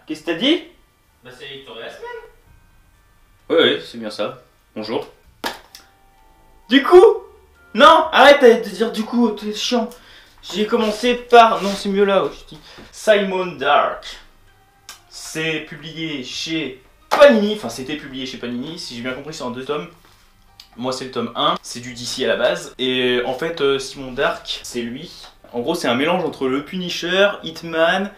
Qu'est-ce que t'as dit? Bah c'est la victoire de la semaine. Ouais, c'est bien ça. Bonjour. Du coup? Non, arrête de dire du coup, t'es chiant. J'ai commencé par... Non, c'est mieux là, je dis. Simon Dark. C'est publié chez Panini. Enfin, c'était publié chez Panini. Si j'ai bien compris, c'est en 2 tomes. Moi, c'est le tome 1. C'est du DC à la base. Et en fait, Simon Dark, c'est lui. En gros, c'est un mélange entre le Punisher, Hitman,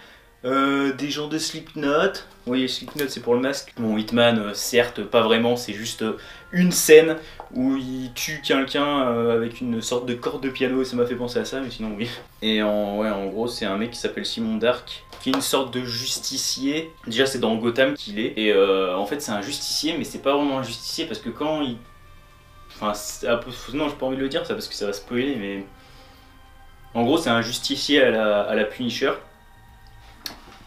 des gens de Slipknot. Oui, Slipknot, c'est pour le masque. Bon, Hitman, certes, pas vraiment. C'est juste une scène où il tue quelqu'un avec une sorte de corde de piano. Et ça m'a fait penser à ça, mais sinon, oui. Et en gros, c'est un mec qui s'appelle Simon Dark, qui est une sorte de justicier. Déjà, c'est dans Gotham qu'il est. Et en fait, c'est un justicier, mais c'est pas vraiment un justicier parce que quand il... Enfin, c'est un peu... Non, j'ai pas envie de le dire ça parce que ça va spoiler, mais... En gros, c'est un justicier à la Punisher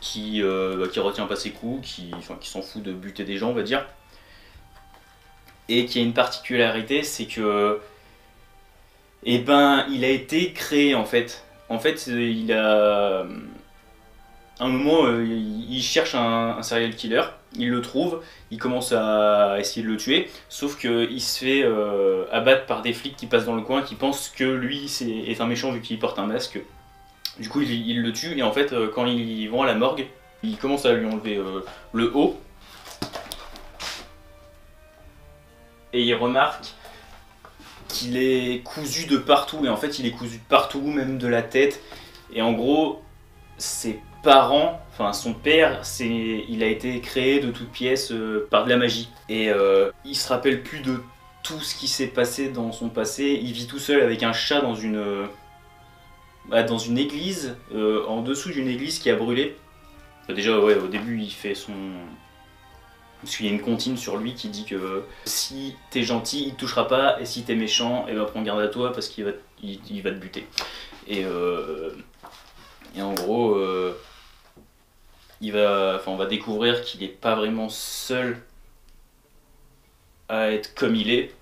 qui retient pas ses coups, qui s'en fout de buter des gens, on va dire. Et qui a une particularité, c'est que... Eh ben, il a été créé en fait. En fait, il a... À un moment, il cherche un serial killer, il le trouve, il commence à essayer de le tuer, sauf qu'il se fait abattre par des flics qui passent dans le coin, qui pensent que lui est un méchant vu qu'il porte un masque. Du coup, il le tue, et en fait, quand ils vont à la morgue, il commence à lui enlever le haut, et il remarque qu'il est cousu de partout, et en fait, il est cousu de partout, même de la tête, et en gros, ses parents, enfin son père, il a été créé de toutes pièces par de la magie. Et il se rappelle plus de tout ce qui s'est passé dans son passé. Il vit tout seul avec un chat dans une église, en dessous d'une église qui a brûlé. Enfin, déjà, ouais, au début, il fait son... Parce qu'il y a une comptine sur lui qui dit que si t'es gentil, il te touchera pas, et si t'es méchant, eh ben, prends garde à toi parce qu'il va te buter. Et en gros, on va découvrir qu'il n'est pas vraiment seul à être comme il est.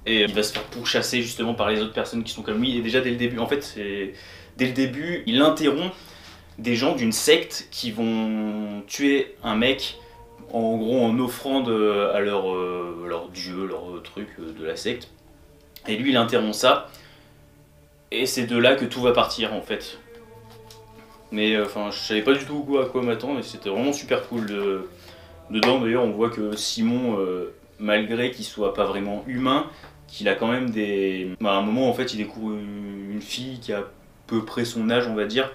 Et il va se faire pourchasser justement par les autres personnes qui sont comme lui. Et déjà dès le début, en fait, dès le début, il interrompt des gens d'une secte qui vont tuer un mec, en gros en offrande à leur dieu, leur truc de la secte. Et lui, il interrompt ça. Et c'est de là que tout va partir en fait. Mais enfin, je savais pas du tout à quoi m'attendre et c'était vraiment super cool. Dedans d'ailleurs, on voit que Simon, malgré qu'il soit pas vraiment humain, qu'il a quand même des... à un moment en fait, il découvre une fille qui a à peu près son âge, on va dire,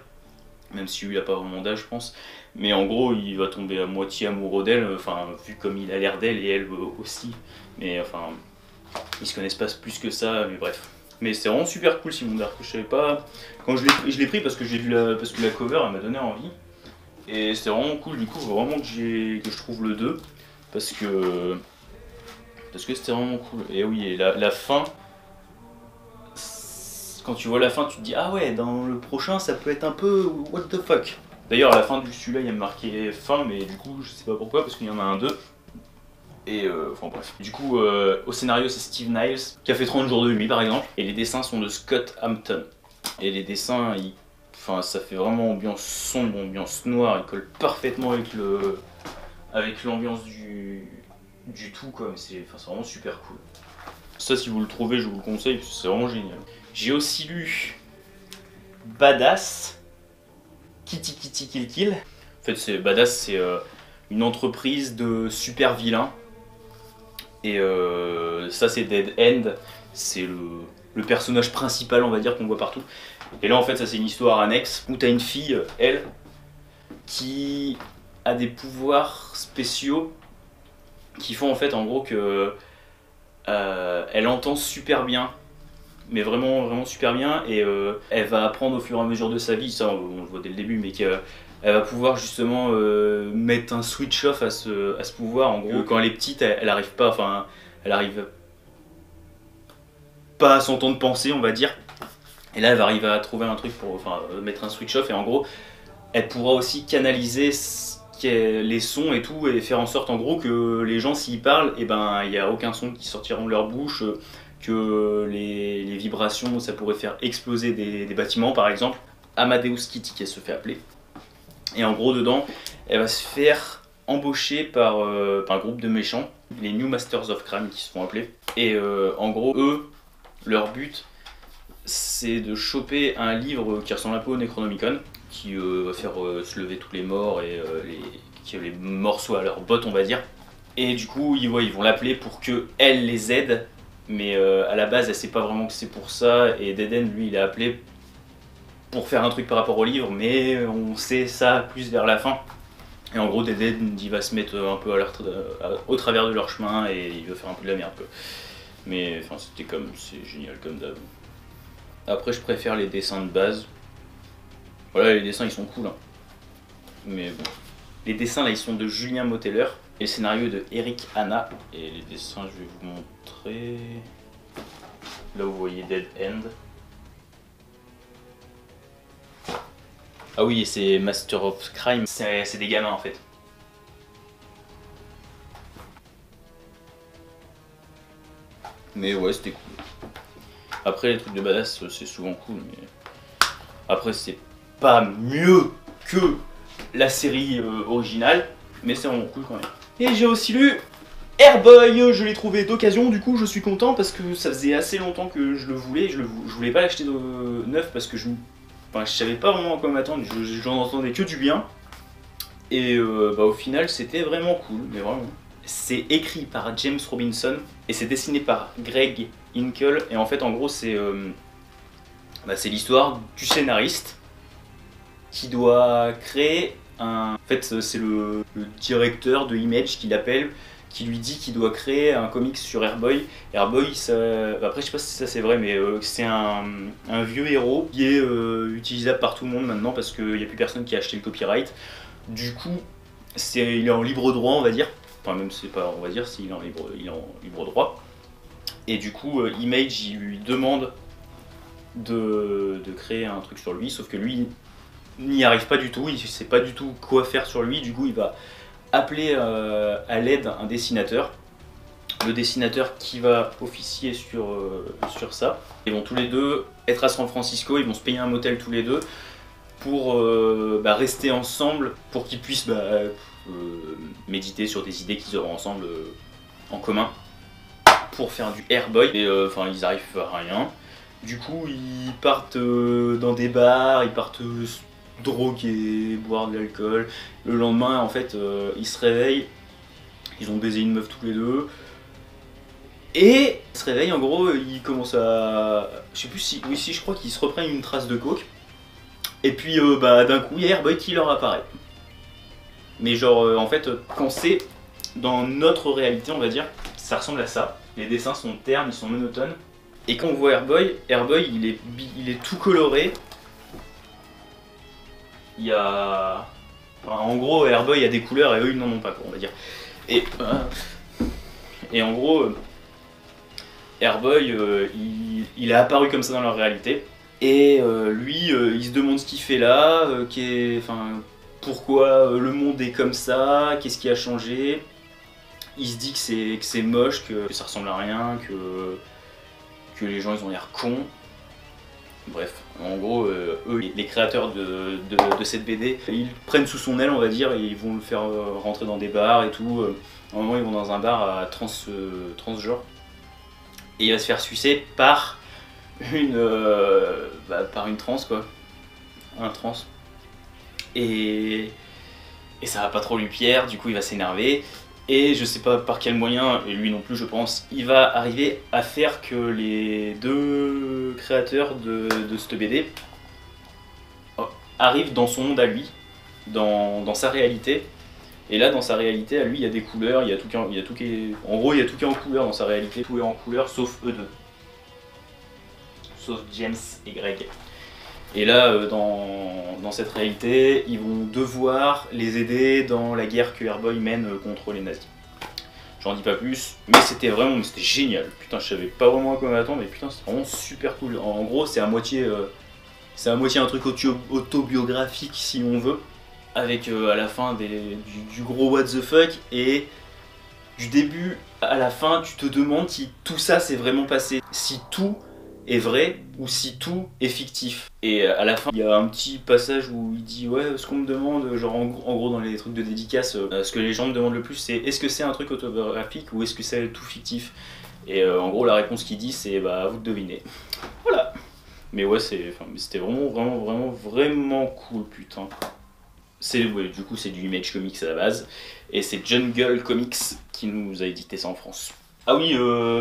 même si lui il a pas vraiment d'âge, je pense. Mais en gros, il va tomber à moitié amoureux d'elle, enfin, vu comme il a l'air d'elle et elle aussi. Mais enfin, ils se connaissent pas plus que ça, mais bref. Mais c'est vraiment super cool Simon Dark, je savais pas... Quand je l'ai pris parce que j'ai vu parce que la cover elle m'a donné envie. Et c'était vraiment cool, du coup faut vraiment que je trouve le 2. Parce que c'était vraiment cool. Et oui, et la fin... Quand tu vois la fin tu te dis ah ouais, dans le prochain ça peut être un peu what the fuck. D'ailleurs à la fin de celui-là il y a marqué fin, mais du coup je sais pas pourquoi parce qu'il y en a un 2. Et enfin bref. Du coup, au scénario, c'est Steve Niles qui a fait 30 jours de nuit par exemple. Et les dessins sont de Scott Hampton. Et les dessins, enfin, ça fait vraiment ambiance sombre, ambiance noire. Ils collent parfaitement avec l'ambiance du tout, quoi. C'est vraiment super cool. Ça, si vous le trouvez, je vous le conseille parce que c'est vraiment génial. J'ai aussi lu Badass, Kitty Kitty Kill Kill. En fait, Badass, c'est une entreprise de super vilains. Et ça c'est Dead End, c'est le personnage principal on va dire qu'on voit partout. Et là en fait ça c'est une histoire annexe où t'as une fille, elle, qui a des pouvoirs spéciaux qui font en fait en gros que elle entend super bien, mais vraiment vraiment super bien, et elle va apprendre au fur et à mesure de sa vie, ça on le voit dès le début, mais elle va pouvoir justement mettre un switch off à ce pouvoir. En gros, quand elle est petite, elle arrive pas, enfin, elle arrive pas à son temps de penser, on va dire. Et là, elle va arriver à trouver un truc pour mettre un switch off. Et en gros, elle pourra aussi canaliser les sons et tout, et faire en sorte en gros que les gens, s'ils parlent, et ben, il n'y a aucun son qui sortira de leur bouche, que les vibrations, ça pourrait faire exploser des bâtiments, par exemple. Amadeus Kitty, qui se fait appeler. Et en gros dedans, elle va se faire embaucher par un groupe de méchants, les New Masters of Crime qui se font appeler. Et en gros, eux, leur but, c'est de choper un livre qui ressemble un peu au Necronomicon, qui va faire se lever tous les morts et que les morts soient à leur botte, on va dire. Et du coup, ils vont l'appeler pour qu'elle les aide, mais à la base, elle sait pas vraiment que c'est pour ça. Et Dead End, lui, il est appelé pour faire un truc par rapport au livre, mais on sait ça plus vers la fin. Et en gros, Dead End, il va se mettre un peu au travers de leur chemin et il va faire un peu de la merde, quoi. Mais enfin, c'est génial comme d'hab. Après, je préfère les dessins de base. Voilà, les dessins ils sont cool, hein. Mais bon. Les dessins là ils sont de Julien Moteller et le scénario de Eric Hanna. Et les dessins, je vais vous montrer. Là vous voyez Dead End. Ah oui, et c'est Master of Crime, c'est des gamins en fait. Mais ouais, c'était cool. Après, les trucs de badass, c'est souvent cool, mais après, c'est pas mieux que la série originale, mais c'est vraiment cool quand même. Et j'ai aussi lu Airboy, je l'ai trouvé d'occasion, du coup je suis content parce que ça faisait assez longtemps que je le voulais. Je voulais pas l'acheter neuf parce que je savais pas vraiment à quoi m'attendre, j'en entendais que du bien. Et au final, c'était vraiment cool, mais vraiment. C'est écrit par James Robinson et c'est dessiné par Greg Hinkle. Et en fait, en gros, c'est l'histoire du scénariste qui doit créer un... En fait, c'est le directeur de Image qui l'appelle, qui lui dit qu'il doit créer un comics sur Airboy. Airboy, après je sais pas si ça c'est vrai, mais c'est un vieux héros qui est utilisable par tout le monde maintenant parce qu'il n'y a plus personne qui a acheté le copyright. Du coup, il est en libre droit, on va dire. Enfin, même c'est pas, on va dire, s'il est en libre droit. Et du coup, Image, il lui demande de créer un truc sur lui, sauf que lui n'y arrive pas du tout, il sait pas du tout quoi faire sur lui. Du coup, il va appeler à l'aide un dessinateur. Le dessinateur qui va officier sur ça. Ils vont tous les deux être à San Francisco, ils vont se payer un motel tous les deux pour rester ensemble, pour qu'ils puissent méditer sur des idées qu'ils auront ensemble en commun pour faire du Airboy. Et enfin, ils arrivent à rien. Du coup, ils partent dans des bars, ils partent droguer, boire de l'alcool. Le lendemain, en fait, ils se réveillent, ils ont baisé une meuf tous les deux. Et ils se réveillent, en gros, ils commencent à... Je sais plus si... Oui, si, je crois qu'ils se reprennent une trace de coke. Et puis, d'un coup, il y a Airboy qui leur apparaît. Mais genre, en fait, quand c'est dans notre réalité, on va dire, ça ressemble à ça. Les dessins sont ternes, ils sont monotones. Et quand on voit Airboy, il est tout coloré. Il y a... Enfin, en gros, Airboy a des couleurs et eux, ils n'en ont pas, quoi, on va dire. Et en gros, Airboy, il est apparu comme ça dans leur réalité. Et lui, il se demande ce qu'il fait là, pourquoi le monde est comme ça, qu'est-ce qui a changé. Il se dit que c'est moche, que ça ressemble à rien, que les gens ils ont l'air cons. Bref, en gros, eux, les créateurs de cette BD, ils prennent sous son aile, on va dire, et ils vont le faire rentrer dans des bars et tout. À un moment, ils vont dans un bar à transgenre. Et il va se faire sucer par une trans, quoi. Un trans. Et ça va pas trop lui plaire, du coup il va s'énerver. Et je sais pas par quel moyen, et lui non plus je pense, il va arriver à faire que les deux créateurs de cette BD arrivent dans son monde à lui, dans sa réalité. Et là dans sa réalité à lui il y a des couleurs, il y a tout qui est... En gros il y a tout qui est en couleur dans sa réalité, tout est en couleur sauf eux deux. Sauf James et Greg. Et là, dans cette réalité, ils vont devoir les aider dans la guerre que Airboy mène contre les nazis. J'en dis pas plus, mais c'était génial. Putain, je savais pas vraiment à quoi m'attendre, mais putain, c'était vraiment super cool. En gros, c'est à moitié un truc autobiographique, si on veut, avec à la fin du gros what the fuck, et du début à la fin, tu te demandes si tout ça s'est vraiment passé. Si tout est vrai ou si tout est fictif. Et à la fin, il y a un petit passage où il dit ouais, ce qu'on me demande, genre en gros dans les trucs de dédicace, ce que les gens me demandent le plus c'est est-ce que c'est un truc autobiographique ou est-ce que c'est tout fictif. Et en gros la réponse qu'il dit c'est bah à vous de deviner. Voilà. Mais ouais, c'était vraiment cool, putain. Ouais, du coup c'est du Image Comics à la base et c'est Jungle Comics qui nous a édité ça en France. Ah oui,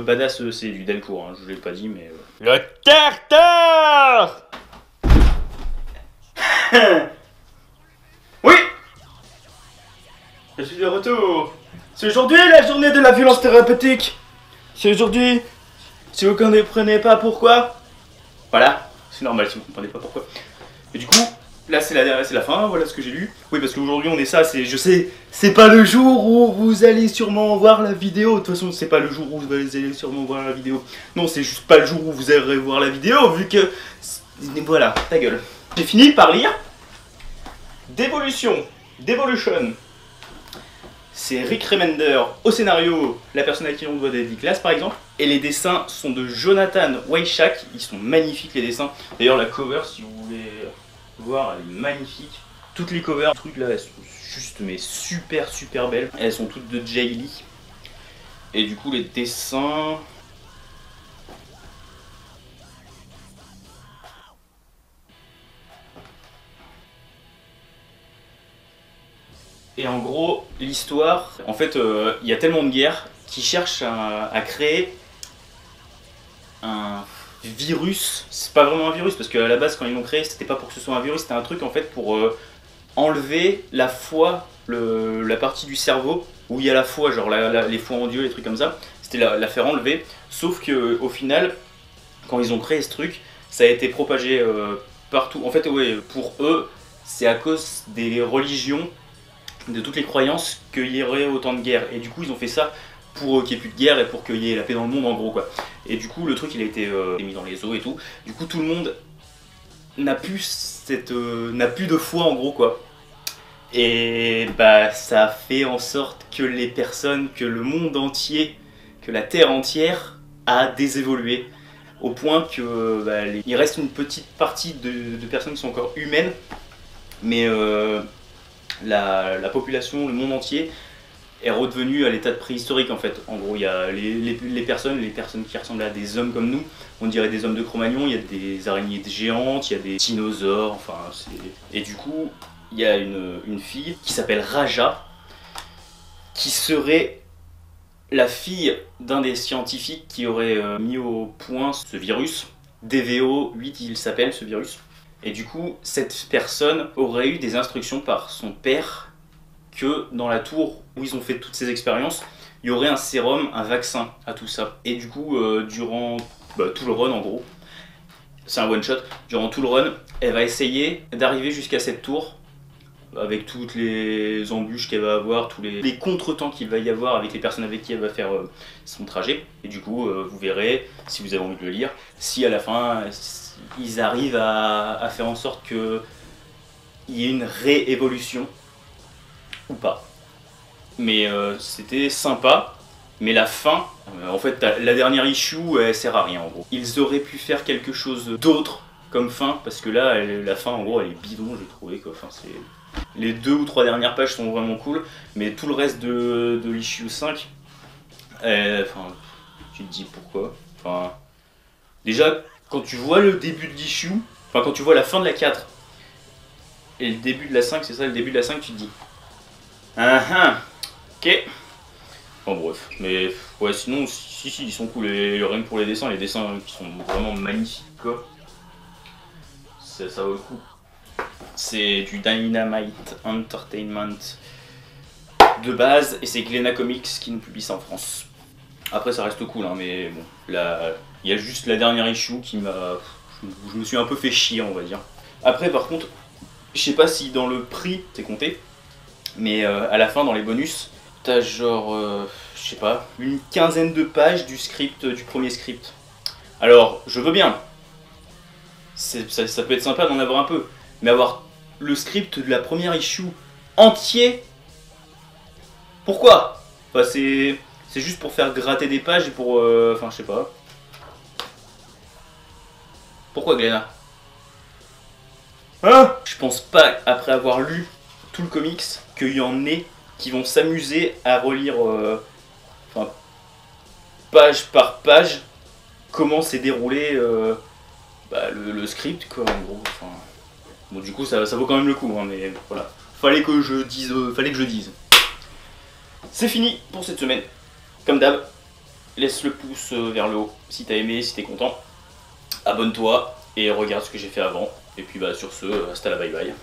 Badass c'est du Delcourt, hein, je vous l'ai pas dit mais... Le Tartare. Oui, je suis de retour. C'est aujourd'hui la journée de la violence thérapeutique. C'est aujourd'hui. Si vous ne comprenez pas pourquoi, voilà, c'est normal si vous ne comprenez pas pourquoi. Et du coup, là c'est la fin, voilà ce que j'ai lu. Oui, parce qu'aujourd'hui on est ça, je sais, c'est pas le jour où vous allez sûrement voir la vidéo. De toute façon, c'est pas le jour où vous allez sûrement voir la vidéo. Non, c'est juste pas le jour où vous allez voir la vidéo, vu que... Voilà, ta gueule. J'ai fini par lire Devolution. C'est Rick Remender au scénario, la personne à qui on doit des classes par exemple. Et les dessins sont de Jonathan Weishak, ils sont magnifiques les dessins. D'ailleurs la cover, si vous voulez voir, elle est magnifique. Toutes les covers, trucs là, elles sont juste mais super belles. Elles sont toutes de Jay Lee. Et du coup les dessins... Et en gros, l'histoire, en fait, il y a tellement de guerres qui cherchent à créer un virus. C'est pas vraiment un virus parce qu'à la base, quand ils l'ont créé, c'était pas pour que ce soit un virus, c'était un truc en fait pour enlever la foi, la partie du cerveau où il y a la foi, genre les foi en Dieu, les trucs comme ça. C'était la faire enlever. Sauf que au final, quand ils ont créé ce truc, ça a été propagé partout. En fait, ouais, pour eux, c'est à cause des religions, de toutes les croyances qu'il y aurait autant de guerres. Et du coup ils ont fait ça pour qu'il n'y ait plus de guerre et pour qu'il y ait la paix dans le monde en gros quoi. Et du coup le truc il a été mis dans les eaux et tout. Du coup tout le monde n'a plus de foi en gros quoi. Et bah ça a fait en sorte que les personnes, que le monde entier, que la terre entière a désévolué. Au point que il reste une petite partie de personnes qui sont encore humaines. Mais la population, le monde entier est redevenu à l'état de préhistorique en fait. En gros, il y a les personnes qui ressemblent à des hommes comme nous, on dirait des hommes de Cro-Magnon, il y a des araignées géantes, il y a des dinosaures, enfin c'est... Et du coup, il y a une fille qui s'appelle Raja, qui serait la fille d'un des scientifiques qui aurait mis au point ce virus. DVO8 il s'appelle ce virus. Et du coup, cette personne aurait eu des instructions par son père que dans la tour où ils ont fait toutes ces expériences, il y aurait un sérum, un vaccin à tout ça. Et du coup, durant tout le run en gros, c'est un one shot, durant tout le run, elle va essayer d'arriver jusqu'à cette tour avec toutes les embûches qu'elle va avoir, tous les contretemps qu'il va y avoir avec les personnes avec qui elle va faire son trajet. Et du coup, vous verrez, si vous avez envie de le lire, si à la fin... ils arrivent à faire en sorte qu'il y ait une réévolution ou pas. Mais c'était sympa, mais la fin, en fait la dernière issue elle sert à rien en gros. Ils auraient pu faire quelque chose d'autre comme fin, parce que là la fin en gros elle est bidon j'ai trouvé quoi. Enfin, les 2 ou 3 dernières pages sont vraiment cool, mais tout le reste de l'issue 5, tu te dis pourquoi. Enfin, déjà quand tu vois le début de l'issue, enfin quand tu vois la fin de la 4 et le début de la 5, c'est ça, le début de la 5, tu te dis ok. Bon bref, mais ouais sinon si ils sont cool, et rien que pour les dessins qui sont vraiment magnifiques quoi. Ça vaut le coup. C'est du Dynamite Entertainment de base et c'est Glénat Comics qui nous publie ça en France. Après ça reste cool hein, mais bon, là il y a juste la dernière issue qui m'a... Je me suis un peu fait chier on va dire. Après par contre, je sais pas si dans le prix c'est compté, mais à la fin dans les bonus, t'as genre, je sais pas, une quinzaine de pages du script, du premier script. Alors je veux bien, ça peut être sympa d'en avoir un peu, mais avoir le script de la première issue entier, pourquoi? Enfin, c'est juste pour faire gratter des pages et pour... Enfin je sais pas. Pourquoi Glénat? Hein? Je pense pas, après avoir lu tout le comics, qu'il y en ait qui vont s'amuser à relire, enfin, page par page, comment s'est déroulé le script, quoi, en gros. Enfin, bon, du coup, ça vaut quand même le coup, hein, mais voilà. Fallait que je dise. C'est fini pour cette semaine. Comme d'hab, laisse le pouce vers le haut si t'as aimé, si t'es content. Abonne-toi et regarde ce que j'ai fait avant. Et puis bah sur ce, hasta la bye bye.